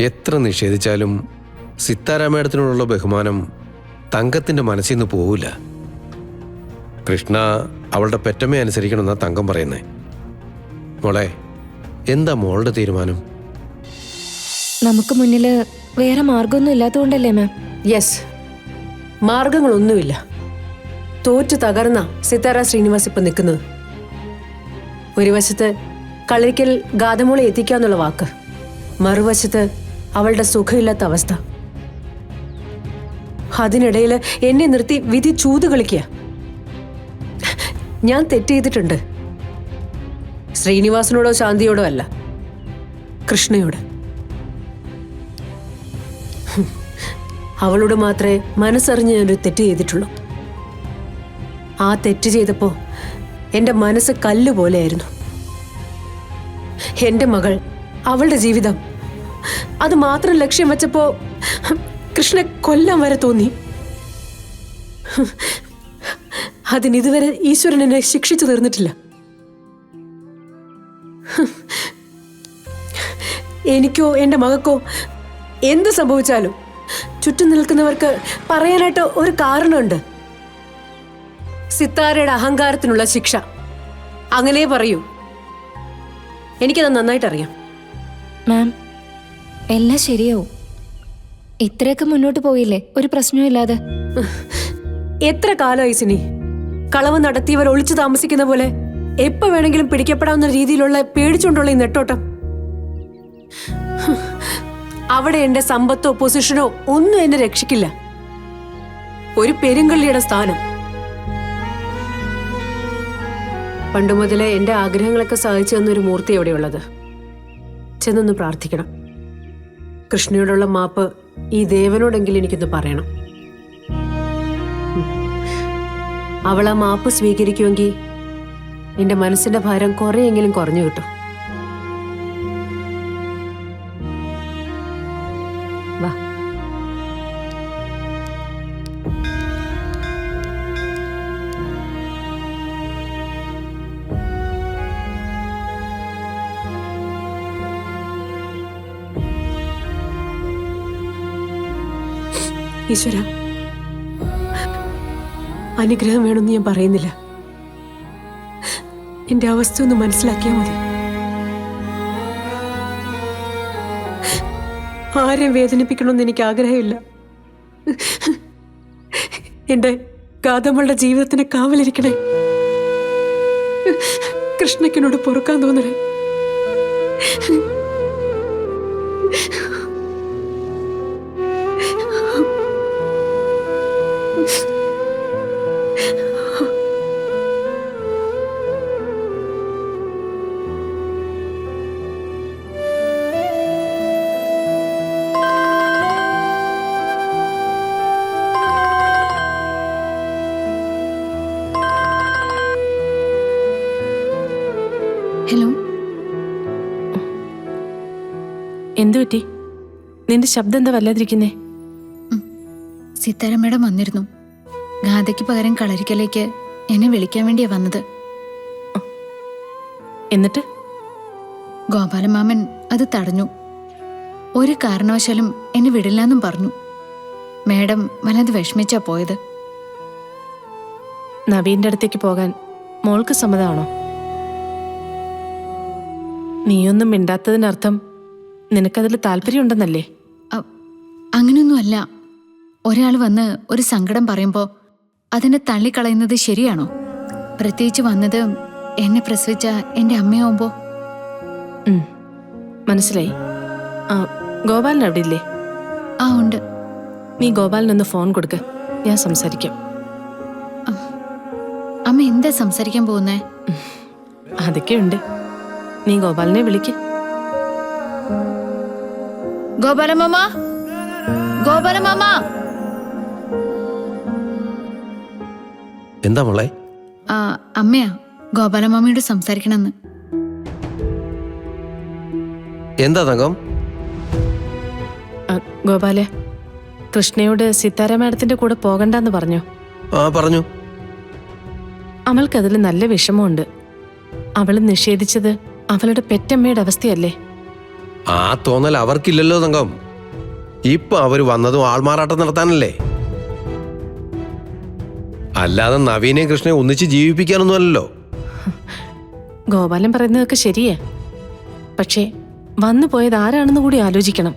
എത്ര നിഷേധിച്ചാലും സിത്താരാമേടത്തിനോടുള്ള ബഹുമാനം തങ്കത്തിന്റെ മനസ്സിൽ നിന്ന് പോവില്ല. കൃഷ്ണ അവളുടെ പെറ്റമ്മയെ അനുസരിക്കണമെന്നാ തങ്കം പറയുന്നേ. മോളെ, എന്താ മോളുടെ തീരുമാനം? നമുക്ക് മുന്നില് വേറെ മാർഗമൊന്നും ഇല്ലാത്തതുകൊണ്ടല്ലേ മാം? യെസ്, മാർഗങ്ങളൊന്നുമില്ല. തോറ്റു തകർന്ന സിത്താര ശ്രീനിവാസ് ഇപ്പൊ നിൽക്കുന്നത്. ഒരു വശത്ത് കളരിക്കൽ ഗാഥമോളെ എത്തിക്കാന്നുള്ള വാക്ക്, മറുവശത്ത് അവളുടെ സുഖമില്ലാത്ത അവസ്ഥ. അതിനിടയിൽ എന്നെ നിർത്തി വിധി ചൂത് കളിക്കുക. ഞാൻ തെറ്റ് ചെയ്തിട്ടുണ്ട്. ശ്രീനിവാസനോടോ ശാന്തിയോടോ അല്ല, കൃഷ്ണയോട്. അവളോട് മാത്രമേ മനസ്സറിഞ്ഞ് ഞാനൊരു തെറ്റ് ചെയ്തിട്ടുള്ളൂ. ആ തെറ്റ് ചെയ്തപ്പോ എന്റെ മനസ്സ് കല്ലുപോലെയായിരുന്നു. എന്റെ മകൾ, അവളുടെ ജീവിതം, അത് മാത്രം ലക്ഷ്യം വെച്ചപ്പോ കൃഷ്ണനെ കൊല്ലാൻ വരെ തോന്നി. അതിനിതുവരെ ഈശ്വരൻ എന്നെ ശിക്ഷിച്ചു തീർന്നിട്ടില്ല. എനിക്കോ എന്റെ മകൾക്കോ എന്ത് സംഭവിച്ചാലും ചുറ്റും നിൽക്കുന്നവർക്ക് പറയാനായിട്ട് ഒരു കാരണമുണ്ട്. സിത്താരയുടെ അഹങ്കാരത്തിനുള്ള ശിക്ഷ. അങ്ങനെ പറയൂ. എനിക്കത് നന്നായിട്ടറിയാം. മാം, എല്ലാം ശരിയാവും. ഇത്രയൊക്കെ മുന്നോട്ട് പോയില്ലേ, ഒരു പ്രശ്നവും. എത്ര കാലമായി സിനി കളവ് നടത്തിയവർ ഒളിച്ചു താമസിക്കുന്ന പോലെ എപ്പോ വേണമെങ്കിലും പിടിക്കപ്പെടാവുന്ന രീതിയിലുള്ള പേടിച്ചുകൊണ്ടുള്ള ഈ നെട്ടോട്ടം. അവിടെ എന്റെ സമ്പത്തോ പൊസിഷനോ ഒന്നും എന്നെ രക്ഷിക്കില്ല. ഒരു പെരുങ്കള്ളിയുടെ സ്ഥാനം. പണ്ടു മുതലേ എന്റെ ആഗ്രഹങ്ങളൊക്കെ സാധിച്ചു തന്നൊരു മൂർത്തി എവിടെയുള്ളത്. ചെന്നൊന്ന് പ്രാർത്ഥിക്കണം. കൃഷ്ണയോടുള്ള മാപ്പ് ഈ ദേവനോടെങ്കിലും എനിക്കൊന്ന് പറയണം. അവൾ ആ മാപ്പ് സ്വീകരിക്കുമെങ്കിൽ എന്റെ മനസ്സിന്റെ ഭാരം കുറെയെങ്കിലും കുറഞ്ഞു കിട്ടും. വാ. ഈശ്വര, അനുഗ്രഹം വേണമെന്ന് ഞാൻ പറയുന്നില്ല. എന്റെ അവസ്ഥ ഒന്ന് മനസ്സിലാക്കിയാൽ മതി. ആരെയും വേദനിപ്പിക്കണമെന്ന് എനിക്ക് ആഗ്രഹമില്ല. എന്റെ ഗാഥമ്മളുടെ ജീവിതത്തിന് കാവലിരിക്കണേ. കൃഷ്ണയ്ക്കനോട് പൊറുക്കാൻ തോന്നണേ. ഹലോ, എന്തു പറ്റി? നിന്റെ ശബ്ദം എന്താ വല്ലാതിരിക്കുന്നേ? സിത്താര മേഡം വന്നിരുന്നു. ഗാഥയ്ക്ക് പകരം കളരിക്കലേക്ക് എന്നെ വിളിക്കാൻ വേണ്ടിയാ വന്നത്. എന്നിട്ട് ഗോപാലമാമൻ അത് തടഞ്ഞു. ഒരു കാരണവശാലും എന്നെ വിടില്ലെന്നും പറഞ്ഞു. മേഡം വല്ലാതെ വിഷമിച്ചാ പോയത്. നവീന്റെ അടുത്തേക്ക് പോകാൻ മോൾക്ക് സമ്മതമാണോ? നീയൊന്നും മിണ്ടാത്തതിനർത്ഥം നിനക്കതിൽ താല്പര്യമുണ്ടെന്നല്ലേ? അങ്ങനെയൊന്നുമല്ല. ഒരാൾ വന്ന് ഒരു സങ്കടം പറയുമ്പോൾ അതിനെ തള്ളിക്കളയുന്നത് ശരിയാണോ? പ്രത്യേകിച്ച് വന്നത് എന്നെ പ്രസവിച്ച എൻ്റെ അമ്മയാവുമ്പോ. മനസ്സിലായി. ഗോപാലൻ അവിടെ ഇല്ലേ? ആ ഉണ്ട്. നീ ഗോപാലിനൊന്ന് ഫോൺ കൊടുക്ക്, ഞാൻ സംസാരിക്കാം. അമ്മ എന്താ സംസാരിക്കാൻ പോകുന്നേ? അതൊക്കെയുണ്ട്. നീ ഗോപാലിനെ വിളിക്ക്. ഗോപാലമാമ, ഗോപാലമാമ. എന്താ മോളെ? അമ്മയാ, ഗോപാലമാമയോട് സംസാരിക്കണമെന്ന്. എന്താ തങ്കം? ഗോപാല, കൃഷ്ണയോട് സിത്താര മാഡത്തിന്റെ കൂടെ പോകണ്ടെന്ന് പറഞ്ഞോ? പറഞ്ഞു. അവൾക്കതിൽ നല്ല വിഷമമുണ്ട്. അവൾ നിഷേധിച്ചത് അവളുടെ പെറ്റമ്മയുടെ അവസ്ഥയല്ലേ? ആ തോന്നൽ അവർക്കില്ലല്ലോ തങ്കം. ഇപ്പൊ അവര് വന്നതും ആൾമാറാട്ടം നടത്താനല്ലേ, അല്ലാതെ നവീനെയും കൃഷ്ണയെ ഒന്നിച്ച് ജീവിപ്പിക്കാനൊന്നുമല്ലല്ലോ. ഗോപാലൻ പറയുന്നതൊക്കെ ശരിയാ. പക്ഷേ വന്നു പോയത് ആരാണെന്ന് കൂടി ആലോചിക്കണം.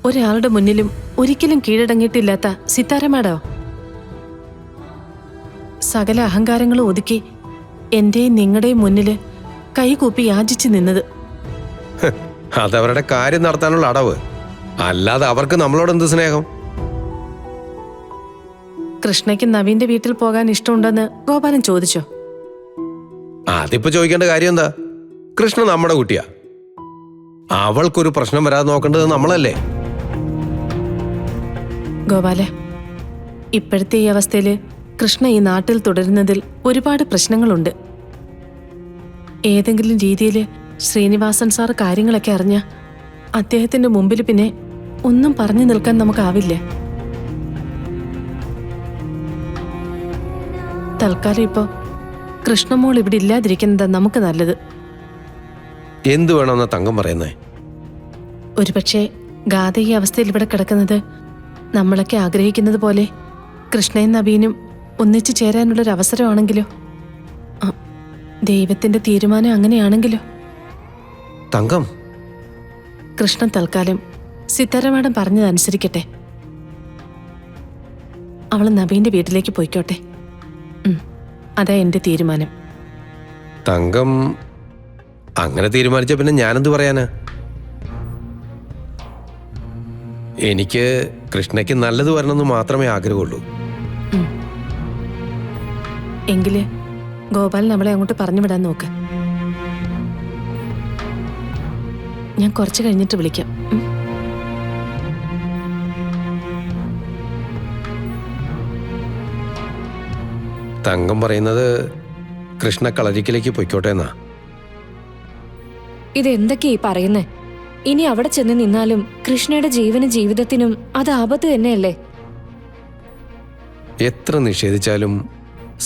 ഒരാളുടെ മുന്നിലും ഒരിക്കലും കീഴടങ്ങിയിട്ടില്ലാത്ത സിത്താര മാഡോ സകല അഹങ്കാരങ്ങളും ഒതുക്കി എന്റെയും നിങ്ങളുടെയും മുന്നില് കൈകൂപ്പി യാചിച്ചു നിന്നത്. അതവരുടെ കാര്യം നടത്താനുള്ള അടവ്, അല്ലാതെ അവർക്ക് നമ്മളോട് എന്ത് സ്നേഹം? കൃഷ്ണയ്ക്ക് നവീന്റെ വീട്ടിൽ പോകാൻ ഇഷ്ടമുണ്ടെന്ന് ഗോപാലൻ ചോദിച്ചോ? അതിപ്പോ ചോദിക്കേണ്ട കാര്യം എന്താ? കൃഷ്ണ നമ്മുടെ കുട്ടിയാ, അവൾക്കൊരു പ്രശ്നം വരാതെ നോക്കേണ്ടത് നമ്മളല്ലേ. ഗോപാല, ഇപ്പോഴത്തെ ഈ അവസ്ഥയില് കൃഷ്ണ ഈ നാട്ടിൽ തുടരുന്നതിൽ ഒരുപാട് പ്രശ്നങ്ങളുണ്ട്. ഏതെങ്കിലും രീതിയിൽ ശ്രീനിവാസൻ സാർ കാര്യങ്ങളൊക്കെ അറിഞ്ഞ അദ്ദേഹത്തിന്റെ മുമ്പിൽ പിന്നെ ഒന്നും പറഞ്ഞു നിൽക്കാൻ നമുക്കാവില്ല. തൽക്കാലം ഇപ്പോ കൃഷ്ണമോൾ ഇവിടെ ഇല്ലാതിരിക്കുന്നതാ നമുക്ക് നല്ലത്. എന്തു വേണമെന്നാ തങ്കം പറയുന്നേ? ഒരുപക്ഷെ ഗാഥ ഈ അവസ്ഥയിൽ ഇവിടെ കിടക്കുന്നത് നമ്മളൊക്കെ ആഗ്രഹിക്കുന്നത് പോലെ കൃഷ്ണയും നവീനും ഒന്നിച്ചു ചേരാനുള്ളൊരു അവസരമാണെങ്കിലോ? ദൈവത്തിന്റെ തീരുമാനം അങ്ങനെയാണെങ്കിലോ? തങ്കം, കൃഷ്ണൻ തൽക്കാലം സിത്താര മാഡം പറഞ്ഞതനുസരിക്കട്ടെ. അവൾ നവീന്റെ വീട്ടിലേക്ക് പോയിക്കോട്ടെ. അതാ എന്റെ തീരുമാനം. തങ്കം അങ്ങനെ തീരുമാനിച്ച പിന്നെ ഞാനെന്ത് പറയാനാ? എനിക്ക് കൃഷ്ണയ്ക്ക് നല്ലത് വരണമെന്ന് മാത്രമേ ആഗ്രഹമുള്ളൂ. എങ്കില് ഗോപാലൻ നമ്മളെ അങ്ങോട്ട് പറഞ്ഞു വിടാൻ നോക്ക്. ഞാൻ കുറച്ച് കഴിഞ്ഞിട്ട് വിളിക്കാം. തങ്കം പറയുന്നത് കൃഷ്ണ കളരിക്കിലേക്ക് പൊയ്ക്കോട്ടെ എന്നാ. ഇതെന്തൊക്കെയാ ഈ പറയുന്നേ? ഇനി അവിടെ ചെന്ന് നിന്നാലും കൃഷ്ണയുടെ ജീവനും ജീവിതത്തിനും അത് ആപത്ത് തന്നെയല്ലേ? എത്ര നിഷേധിച്ചാലും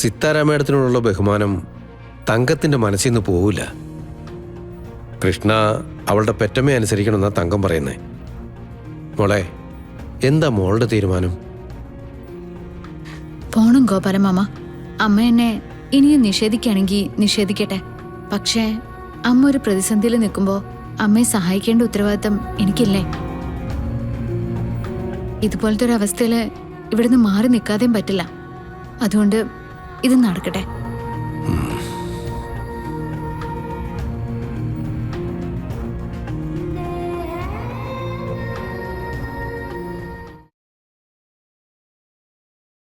സിത്താരാമേടത്തിനോടുള്ള ബഹുമാനം തങ്കത്തിന്റെ മനസ്സിൽ നിന്ന് പോവില്ല. കൃഷ്ണ അവളുടെ പെറ്റമ്മ അനുസരിക്കണമെന്നാ തങ്കം പറയുന്നേ. മോളെ, എന്താ മോളുടെ തീരുമാനം? പോണം ഗോപാലമാമ. അമ്മ എന്നെ ഇനിയും നിഷേധിക്കുകയാണെങ്കിൽ നിഷേധിക്കട്ടെ. പക്ഷേ അമ്മ ഒരു പ്രതിസന്ധിയിൽ നിൽക്കുമ്പോൾ അമ്മയെ സഹായിക്കേണ്ട ഉത്തരവാദിത്തം എനിക്കില്ലേ? ഇതുപോലത്തെ ഒരു അവസ്ഥയിൽ ഇവിടുന്ന് മാറി നിൽക്കാതെയും പറ്റില്ല. അതുകൊണ്ട് ഇത് നടക്കട്ടെ.